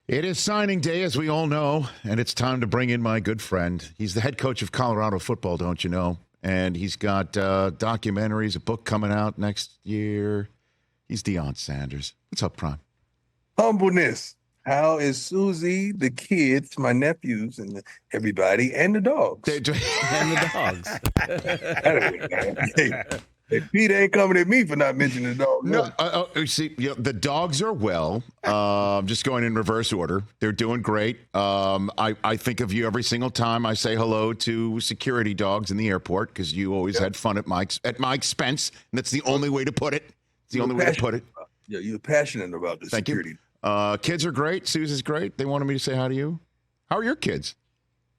It is signing day, as we all know, and it's time to bring in my good friend. He's the head coach of Colorado football, don't you know? And he's got documentaries, a book coming out next year. He's Deion Sanders. What's up, Prime? Humbleness. How is Susie, the kids, my nephews, and everybody, and the dogs? And the dogs. Hey, Pete ain't coming at me for not mentioning the dogs. No, see, the dogs are well. Just going in reverse order. They're doing great. I think of you every single time I say hello to security dogs in the airport because you always had fun at my expense, and that's the only way to put it. It's the only way to put it. Yeah, you're passionate about the security. Kids are great. Susie's great. They wanted me to say hi to you. How are your kids?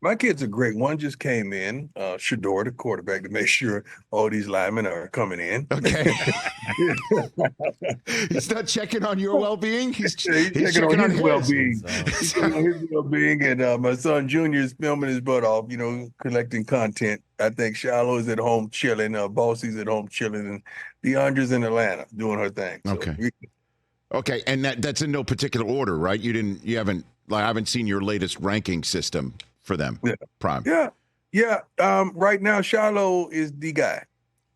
My kids are great. One just came in, Shedeur, the quarterback, to make sure all these linemen are coming in. Okay. He's not checking on your well-being. He's checking on his well-being. He's checking on his well-being. And my son Junior is filming his butt off, collecting content. I think Shiloh is at home chilling. Bossy's at home chilling. And Deondra's in Atlanta doing her thing. So Okay. And that's in no particular order, right? I haven't seen your latest ranking system for them. Yeah. Prime. Yeah. Right now, Shiloh is the guy.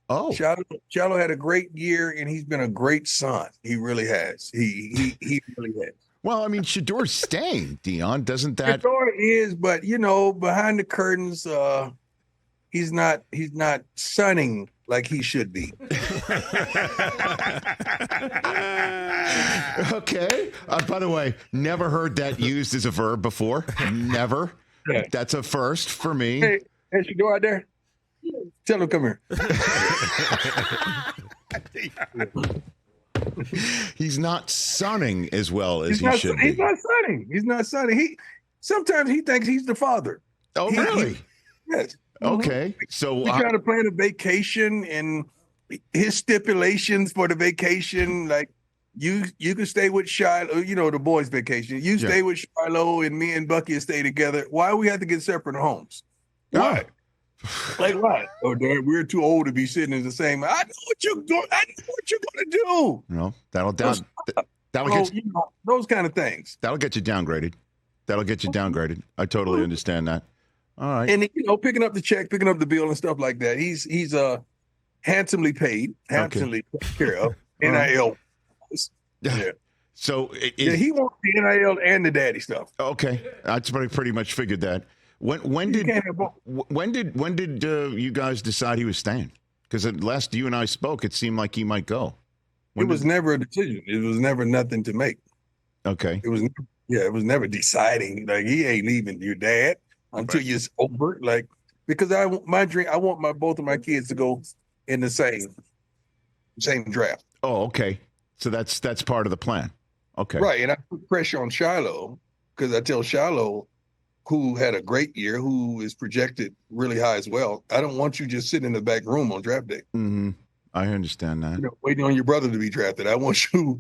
Oh. Shiloh had a great year, and he's been a great son. He really has. He really has. Well, I mean, Shedeur's staying, Dion. Doesn't that? Shedeur is, but behind the curtains, he's not sunning like he should be. Okay. By the way, never heard that used as a verb before. Never. Yeah. That's a first for me. Hey, Shedeur out there? Tell him come here. He's not sunning as well as he should be. He's not sunning. Sometimes he thinks he's the father. Oh, really? Yes. Okay. So he's trying to plan a vacation, and his stipulations for the vacation, like you can stay with Shiloh, the boys' vacation. You stay with Shiloh, and me and Bucky stay together. Why we have to get separate homes? Why? Like what? Oh, Dad, we're too old to be sitting in the same. I know what you're doing. I know what you're going to do. No, that'll get you, those kind of things. That'll get you downgraded. I totally understand that. All right. And picking up the check, picking up the bill, and stuff like that. He's handsomely paid, handsomely taken care of. NIL. Yeah. So he wants the NIL and the daddy stuff. Okay, that's pretty much figured that. When did you guys decide he was staying? Because last you and I spoke, it seemed like he might go. It was never a decision. It was never nothing to make. Okay. It was never deciding. Like, he ain't leaving your dad until you're over. Like, because I want both of my kids to go in the same draft. Oh, okay. So that's part of the plan. Okay. Right. And I put pressure on Shiloh because I tell Shiloh, who had a great year, who is projected really high as well, I don't want you just sitting in the back room on draft day. Mm-hmm. I understand that. Waiting on your brother to be drafted. I want you,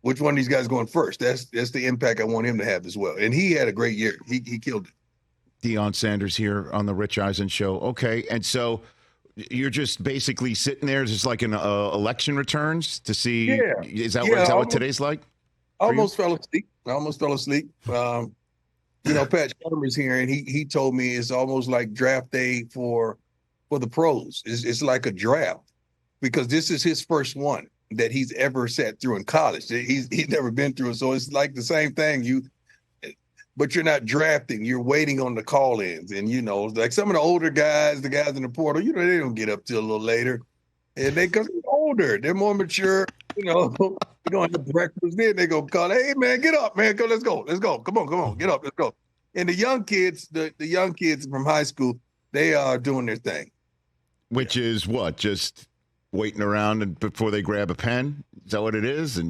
which one of these guys going first? That's the impact I want him to have as well. And he had a great year. He killed it. Deion Sanders here on the Rich Eisen Show. Okay, and so you're just basically sitting there, just like an election returns to see. Yeah. Is that what today's like? I almost fell asleep. Pat Chalmers here, and he told me it's almost like draft day for the pros. It's like a draft because this is his first one that he's ever sat through in college. He's never been through it, so it's like the same thing. But you're not drafting. You're waiting on the call-ins, and like some of the older guys, the guys in the portal, they don't get up till a little later, and because they're older, they're more mature. They're going to have breakfast. Then they go call, hey man, get up, man, go, let's go, come on, get up, let's go. And the young kids, the young kids from high school, they are doing their thing. Which is what? Just waiting around before they grab a pen? Is that what it is?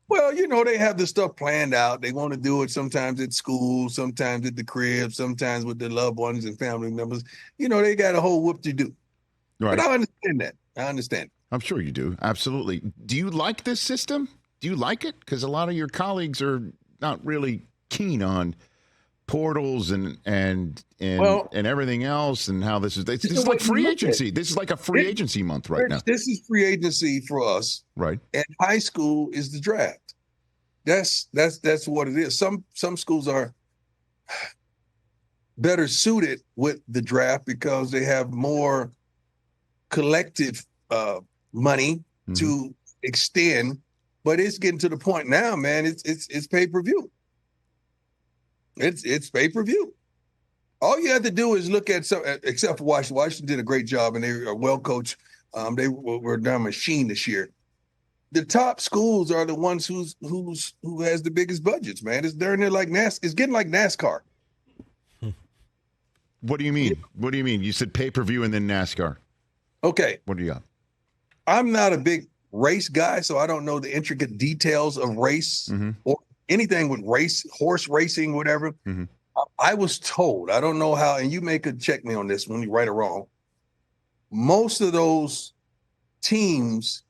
Well, they have the stuff planned out. They want to do it sometimes at school, sometimes at the crib, sometimes with their loved ones and family members. They got a whole whoop to do. Right. But I understand that. I'm sure you do. Absolutely. Do you like this system? Do you like it? Because a lot of your colleagues are not really keen on portals and everything else, and how this is like free agency. This is like a free agency month right now. This is free agency for us. Right. And high school is the draft. That's what it is. Some schools are better suited with the draft because they have more collective money to extend. But it's getting to the point now, man. It's pay-per-view. It's pay-per-view. All you have to do is look at some, except for Washington. Washington did a great job, and they are well coached. They were a machine this year. The top schools are the ones who has the biggest budgets, man. It's darn near like It's getting like NASCAR. What do you mean? What do you mean? You said pay-per-view and then NASCAR. Okay. What do you got? I'm not a big race guy, so I don't know the intricate details of race or anything with race, horse racing, whatever. I was told, I don't know how, and you may could check me on this when you're right or wrong. Most of those teams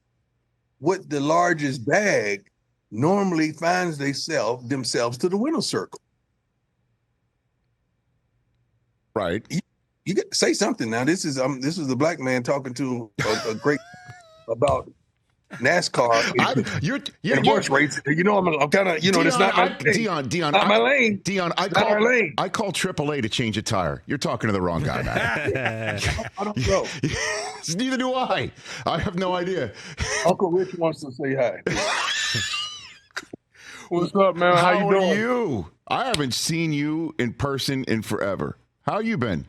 with the largest bag normally finds themselves to the winner's circle. Right. You get say something now. This is the black man talking to a great about NASCAR. You're horse race. You know, I'm kind of, Dion, it's not my lane. Dion, not my lane. Dion, I call AAA to change a tire. You're talking to the wrong guy, man. I don't know. Neither do I. I have no idea. Uncle Rich wants to say hi. What's up, man? How you doing? Are you? I haven't seen you in person in forever. How you been?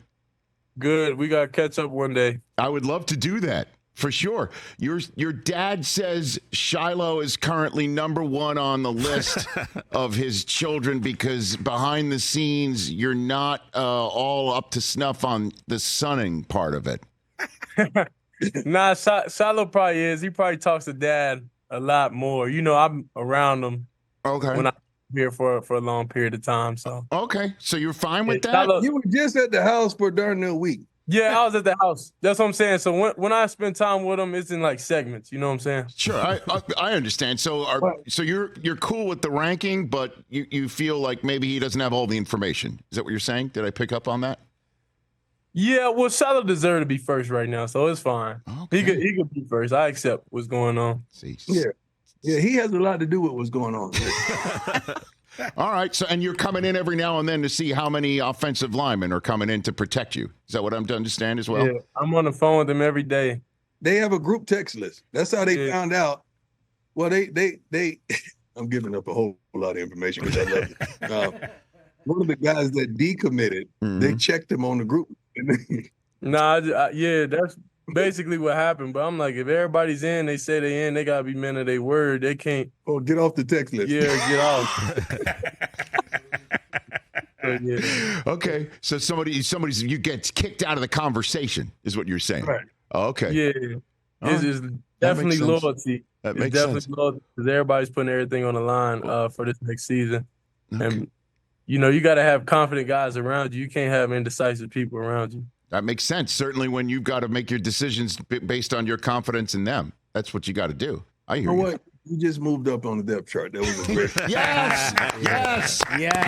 Good. We got to catch up one day. I would love to do that. For sure. Your dad says Shiloh is currently number one on the list of his children because behind the scenes, you're not all up to snuff on the sunning part of it. Nah, Shiloh probably is. He probably talks to Dad a lot more. You know, I'm around him when I'm here for a long period of time. So okay, so you're fine with that? Shiloh, you were just at the house for darn near a week. Yeah, I was at the house. That's what I'm saying. So when I spend time with him, it's in like segments. You know what I'm saying? Sure, I understand. So you're cool with the ranking, but you feel like maybe he doesn't have all the information. Is that what you're saying? Did I pick up on that? Yeah, well, Shiloh deserves to be first right now, so it's fine. Okay. He could be first. I accept what's going on. See. Yeah, he has a lot to do with what's going on. All right, so and you're coming in every now and then to see how many offensive linemen are coming in to protect you. Is that what I'm to understand as well? Yeah, I'm on the phone with them every day. They have a group text list. That's how they found out. Well, they I'm giving up a whole lot of information because I love it. One of the guys that decommitted, they checked him on the group. Yeah, that's basically what happened. But I'm like, if everybody's in, they say they in, they gotta be men of their word. They can't. Oh, get off the text list. Yeah, get off. Yeah. Okay, so somebody's you get kicked out of the conversation is what you're saying. Right. Oh, okay. Yeah. It's definitely loyalty. That it's makes definitely sense. loyalty because everybody's putting everything on the line for this next season. Okay. And you know, you got to have confident guys around you. You can't have indecisive people around you. That makes sense. Certainly when you've got to make your decisions based on your confidence in them. That's what you got to do. I hear You know you. what? You just moved up on the depth chart. That was a great. Yes.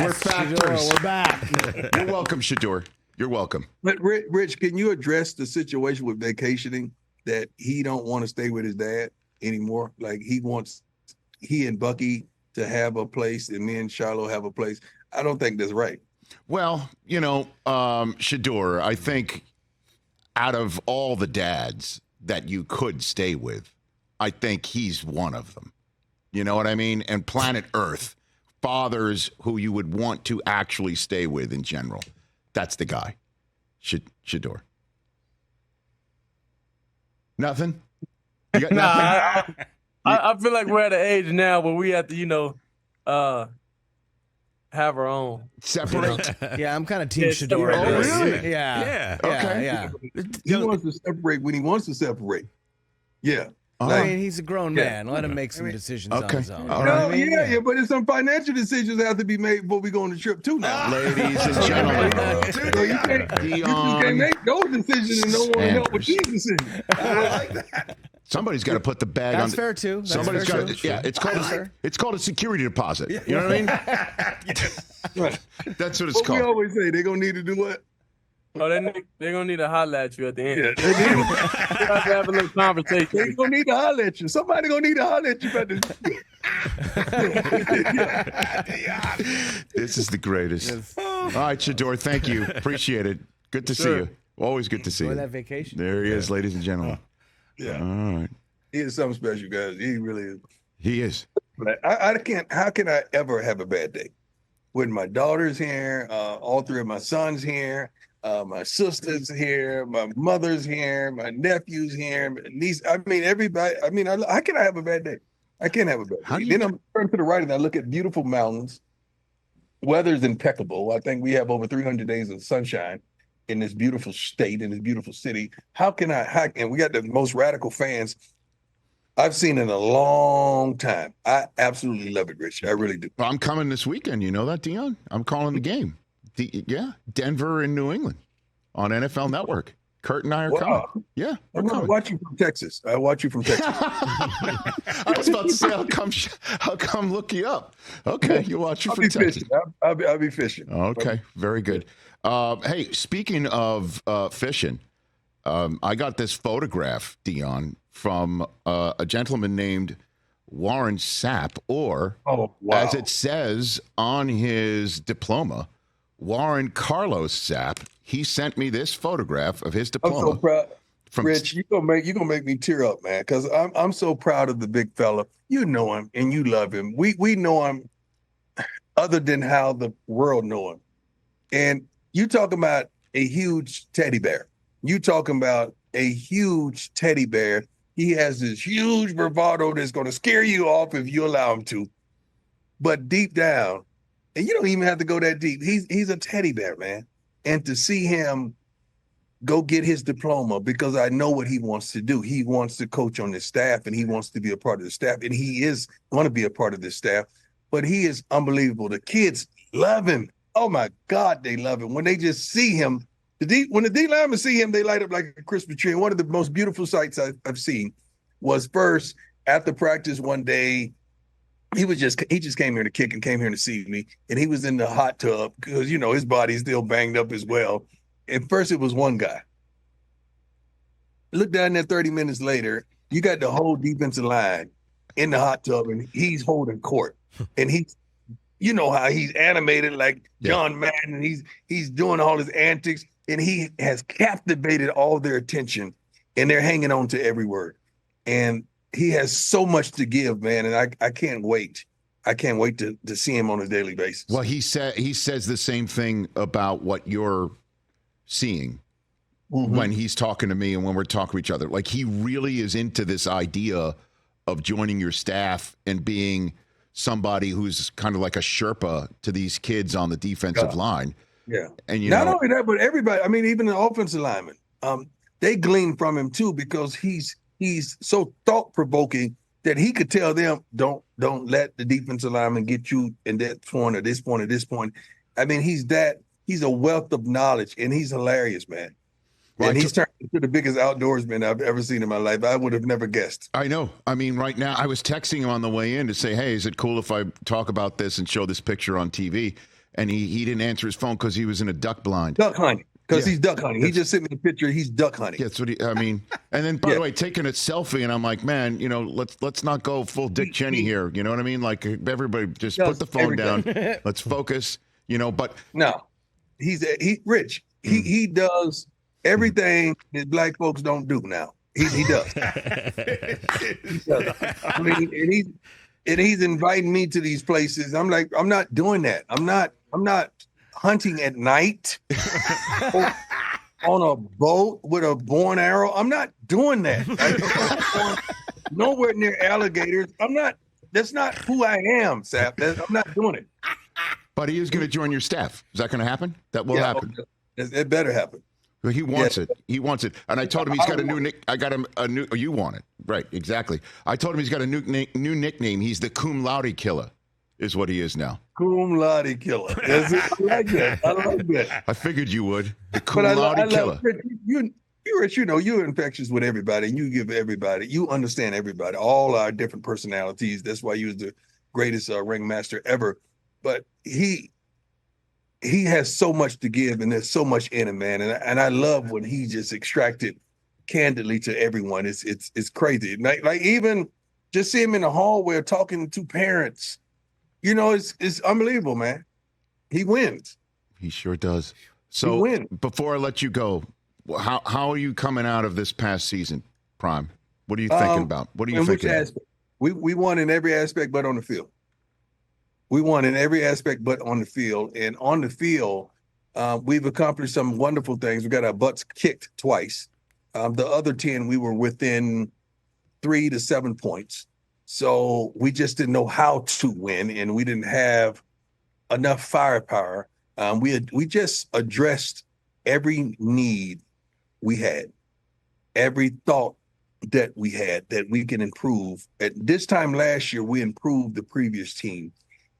We're factors. Shedeur, we're back. You're welcome, Shedeur. You're welcome. But Rich, can you address the situation with vacationing that he don't want to stay with his dad anymore? Like he and Bucky to have a place and me and Shiloh have a place. I don't think that's right. Well, Shedeur, I think out of all the dads that you could stay with, I think he's one of them. You know what I mean? And planet Earth, fathers who you would want to actually stay with in general. That's the guy. Shedeur. Nothing? You got nothing? I feel like we're at an age now where we have to, have our own. Separate? Yeah, I'm kind of team Yeah, Shedeur. oh, really? Yeah. Okay. Yeah. He wants to separate when he wants to separate. Yeah. I mean, he's a grown man. Let him make some decisions on his own. All You know right. what I mean? Yeah, but there's some financial decisions that have to be made before we go on the trip too now. Ladies and gentlemen, So you can't Dion make those decisions and no one help with these decisions. I like that. somebody's got to put the bag on. That's fair too. That's Somebody's fair got too. to. Yeah, it's called a security deposit. You know what I mean? Right. That's what it's What we called. always say, they're gonna need to do what? Oh, they're gonna need to holler at you at the end. Yeah, They have to have a little conversation. They're gonna need to holler at you. Somebody gonna need to holler at you about this. This is the greatest. Yes. All right, Shedeur, thank you. Appreciate it. Good to see you. Always good to see you. That vacation. There he is, ladies and gentlemen. Yeah. All right. He is something special, guys. He really is. He is. I can't. How can I ever have a bad day? When my daughter's here, all three of my sons here, my sister's here, my mother's here, my nephew's here, my niece. I mean, everybody. I mean, how can I have a bad day? I can't have a bad day. Then I'm turning to the right and I look at beautiful mountains. Weather's impeccable. I think we have over 300 days of sunshine in this beautiful state, in this beautiful city. How can I? And we got the most radical fans I've seen in a long time. I absolutely love it, Rich. I really do. Well, I'm coming this weekend. You know that, Dion? I'm calling the game. Denver and New England on NFL Network. Kurt and I are coming. Yeah, I'm going to watch you from Texas. I watch you from Texas. I was about to say, I'll come look you up. Okay, you watch you from Texas. I'll be fishing. Okay, very good. Hey, speaking of fishing, I got this photograph, Dion, from a gentleman named Warren Sapp, or as it says on his diploma, Warren Carlos Sapp. He sent me this photograph of his diploma. I'm so proud. Rich, you're gonna make me tear up, man, because I'm so proud of the big fella. You know him and you love him. We know him other than how the world know him. And you talking about a huge teddy bear. You talking about a huge teddy bear. He has this huge bravado that's going to scare you off if you allow him to. But deep down, and you don't even have to go that deep. He's a teddy bear, man. And to see him go get his diploma, because I know what he wants to do. He wants to coach on the staff, and he wants to be a part of the staff, and he is going to be a part of the staff. But he is unbelievable. The kids love him. Oh, my God, they love him. When they just see him, when the D linemen see him, they light up like a Christmas tree. And one of the most beautiful sights I've seen was first after practice one day. He just came here to kick and came here to see me, and he was in the hot tub because his body's still banged up as well. At first, it was one guy. Look down there 30 minutes later, you got the whole defensive line in the hot tub, and he's holding court, and you know how he's animated like John Madden, and he's doing all his antics. And he has captivated all their attention, and they're hanging on to every word. And he has so much to give, man. And I can't wait. I can't wait to see him on a daily basis. Well, he says the same thing about what you're seeing when he's talking to me and when we're talking to each other. Like, he really is into this idea of joining your staff and being somebody who's kind of like a Sherpa to these kids on the defensive line. Yeah. And not only that, but everybody, I mean, even the offensive linemen, they glean from him too, because he's so thought-provoking that he could tell them, don't let the defensive lineman get you in that point or this point or this point. I mean, he's a wealth of knowledge, and he's hilarious, man. Well, and he's turned into the biggest outdoorsman I've ever seen in my life. I would have never guessed. I know. I mean, right now, I was texting him on the way in to say, hey, is it cool if I talk about this and show this picture on TV? And he didn't answer his phone because he was in a duck blind. Duck hunting. Because he's duck hunting. He just sent me a picture. He's duck hunting. That's what I mean. And then, by the way, taking a selfie, and I'm like, man, let's not go full Dick Cheney here. You know what I mean? Like, everybody just put the phone down. Let's focus. But no, Rich. He does everything that black folks don't do now. He does. He does. I mean, and he's inviting me to these places. I'm like, I'm not doing that. I'm not hunting at night on a boat with a bow and arrow. I'm not doing that. Nowhere near alligators. That's not who I am, Sapp. I'm not doing it. But he is going to join your staff. Is that going to happen? That will happen. It better happen. Well, he wants it. He wants it. And I told him he's got a new nick. I got him a new. Oh, you want it. Right. Exactly. I told him he's got a new nickname. He's the cum laude killer, is what he is now. Cum laude killer. I like that. I figured you would. The cum laude killer. Rich, you're infectious with everybody, and you give everybody, you understand everybody, all our different personalities. That's why you was the greatest ringmaster ever. But he has so much to give, and there's so much in him, man. And I love when he just extracted candidly to everyone. It's crazy. Like even just see him in the hallway talking to parents. You know, it's unbelievable, man. He wins. He sure does. So before I let you go, how are you coming out of this past season, Prime? What are you thinking about? What are you thinking? We won in every aspect but on the field. We won in every aspect but on the field. And on the field, we've accomplished some wonderful things. We got our butts kicked twice. The other 10, we were within 3 to 7 points. So we just didn't know how to win, and we didn't have enough firepower. We just addressed every need we had, every thought that we had that we can improve. At this time last year, we improved the previous team.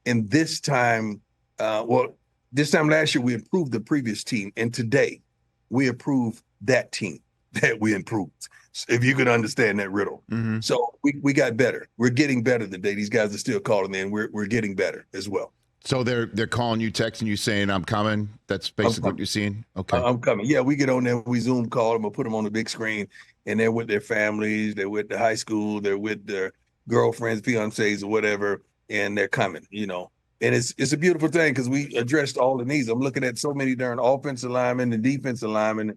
And this time last year, we improved the previous team. And today, we improved that team that we improved, if you could understand that riddle. Mm-hmm. So we got better. We're getting better today. These guys are still calling in. We're getting better as well. So they're calling you, texting you, saying, I'm coming? That's basically what you're seeing? Okay. I'm coming. Yeah, we get on there. We Zoom call them or put them on the big screen, and they're with their families. They're with the high school. They're with their girlfriends, fiancés, or whatever, and they're coming, you know. And it's a beautiful thing because we addressed all the needs. I'm looking at so many darn offensive linemen and defensive linemen,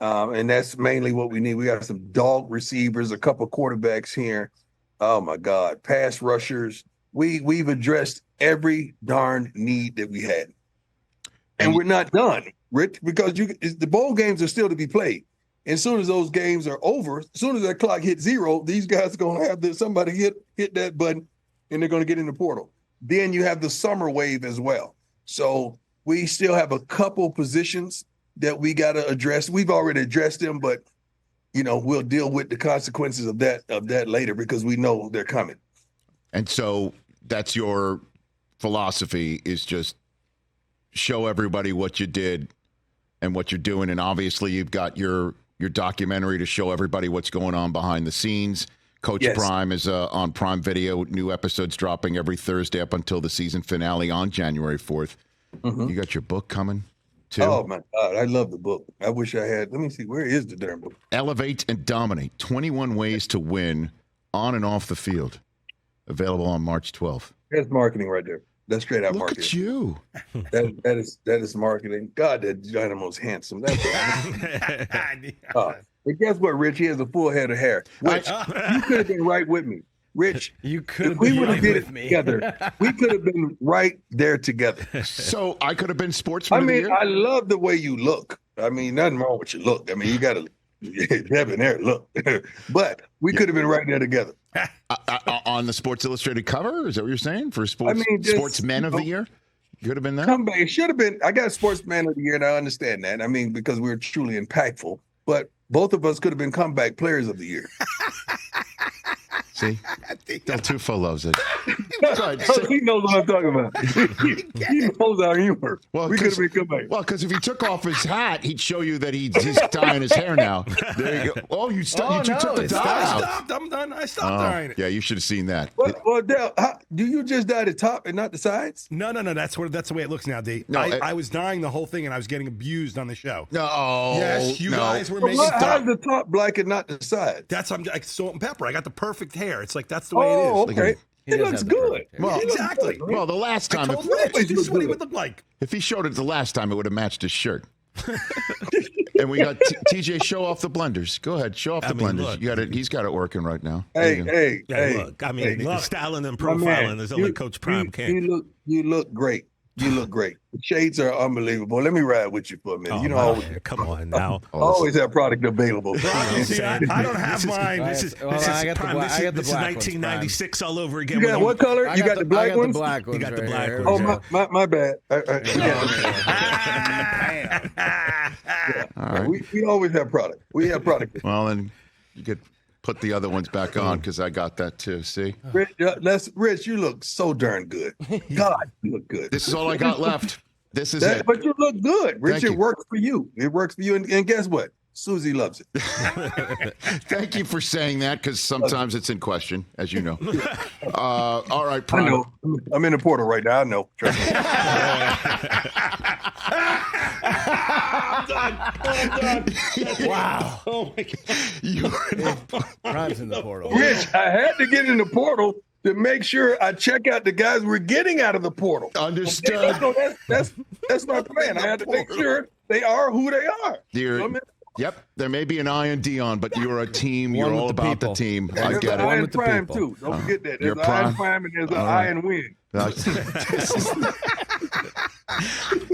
and that's mainly what we need. We got some dog receivers, a couple quarterbacks here. Oh, my God. Pass rushers. We've addressed every darn need that we had. And we're not done, Rich, because the bowl games are still to be played. And as soon as those games are over, as soon as that clock hits 0, these guys are going to have somebody hit that button, and they're going to get in the portal. Then you have the summer wave as well. So we still have a couple positions that we got to address. We've already addressed them, but, you know, we'll deal with the consequences of that later because we know they're coming. And so that's your philosophy, is just show everybody what you did and what you're doing. And obviously you've got your documentary to show everybody what's going on behind the scenes. Coach Prime is on Prime Video. New episodes dropping every Thursday up until the season finale on January 4th. Mm-hmm. You got your book coming too? Oh, my God. I love the book. I wish I had. Let me see. Where is the darn book? Elevate and Dominate. 21 Ways to Win on and off the field. Available on March 12th. That's marketing right there. That's straight out marketing. Look at you. That is marketing. God, that Dynamo's handsome. That's but guess what, Rich? He has a full head of hair. Rich, you could have been right with me. Rich, you could have been right with me. Together, we could have been right there together. So I could have been sportsman of the year? I love the way you look. I mean, nothing wrong with your look. I mean, you got to Devin there, look. But we could have been right there together. On the Sports Illustrated cover? Is that what you're saying? For Sportsman of the Year? Could have been that? It should have been. I got Sportsman of the Year, and I understand that. I mean, because we're truly impactful. But both of us could have been Comeback Players of the Year. See? Del Tufo loves it. He knows what I'm talking about. He knows our humor. Well, we could have been comeback. Well, because if he took off his hat, he'd show you that he's dyeing his hair now. There you go. Oh, you took the dye out. I stopped. I'm done. I stopped dyeing it. Yeah, you should have seen that. Well, Del, do you just dye the top and not the sides? No. That's the way it looks now, D. No, I was dyeing the whole thing, and I was getting abused on the show. No. Yes, you guys were making how's the top black and not the side? That's like salt and pepper. I got the perfect hair. It's like that's the way it is. Okay. It looks good. Well, exactly. Well, the last time, I told Rich, this is what he would look like. If he showed it the last time, it would have matched his shirt. And we got TJ, show off the blenders. Go ahead, show off the blenders. Look, he's got it working right now. Hey. Look, I mean, styling and profiling is only Coach Prime can. You look great. You look great. The shades are unbelievable. Let me ride with you for a minute. Come on now. Always have product available. I don't have mine. This is 1996 all over again. You got what color? You got the black ones? You got the black ones. Oh, my bad. All right. We always have product. We have product. Well, then you could put the other ones back on because I got that too. See, Rich, you look so darn good. God, you look good. This is all I got left. This is it. But you look good, Rich. It works for you. It works for you. And guess what? Susie loves it. Thank you for saying that, because sometimes it's in question, as you know. All right, Prime. I know. I'm in the portal right now. I know. Trust me. I'm done. Wow. Oh my God. Prime's in the portal. Rich, I had to get in the portal to make sure I check out the guys we're getting out of the portal. Understood. So that's my plan. I had to make sure they are who they are. Yep, there may be an eye on Dion, but you're a team. You're all about the team. I There's get an eye it. in Prime too. Don't forget that. There's You're an eye in Prime and there's an eye in Win.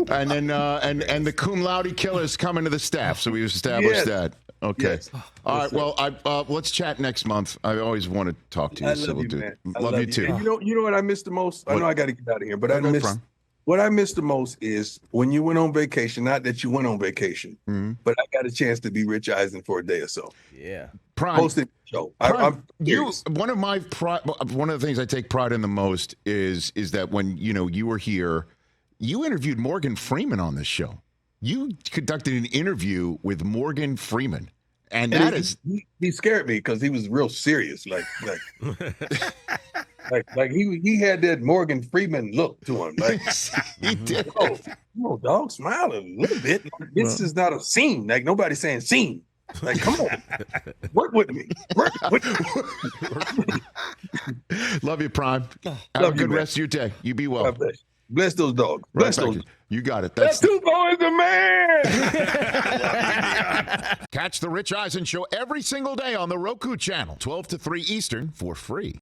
And then and the cum laude killer's coming to the staff, so we've established that. Okay. Yes. All right. Well, let's chat next month. I always want to talk to you. I so love we'll you, do. man. Love you too. And you know what I missed the most? I know I got to get out of here, but what I missed the most is when you went on vacation. Not that you went on vacation, but I got a chance to be Rich Eisen for a day or so. Yeah. Prime. Hosting the show. Prime, one of the things I take pride in the most is that when you were here, you interviewed Morgan Freeman on this show. You conducted an interview with Morgan Freeman. And that he scared me because he was real serious. Like he had that Morgan Freeman look to him. Like he did. Oh, dog, smile a little bit. This is not a scene. Like nobody's saying scene. Like, come on, work with me. Work with me. Love you, Prime. Have a good rest of your day. You be well. Bless those dogs. Bless those. You got it. That's Tubo is the man. Catch the Rich Eisen Show every single day on the Roku channel, 12 to 3 Eastern, for free.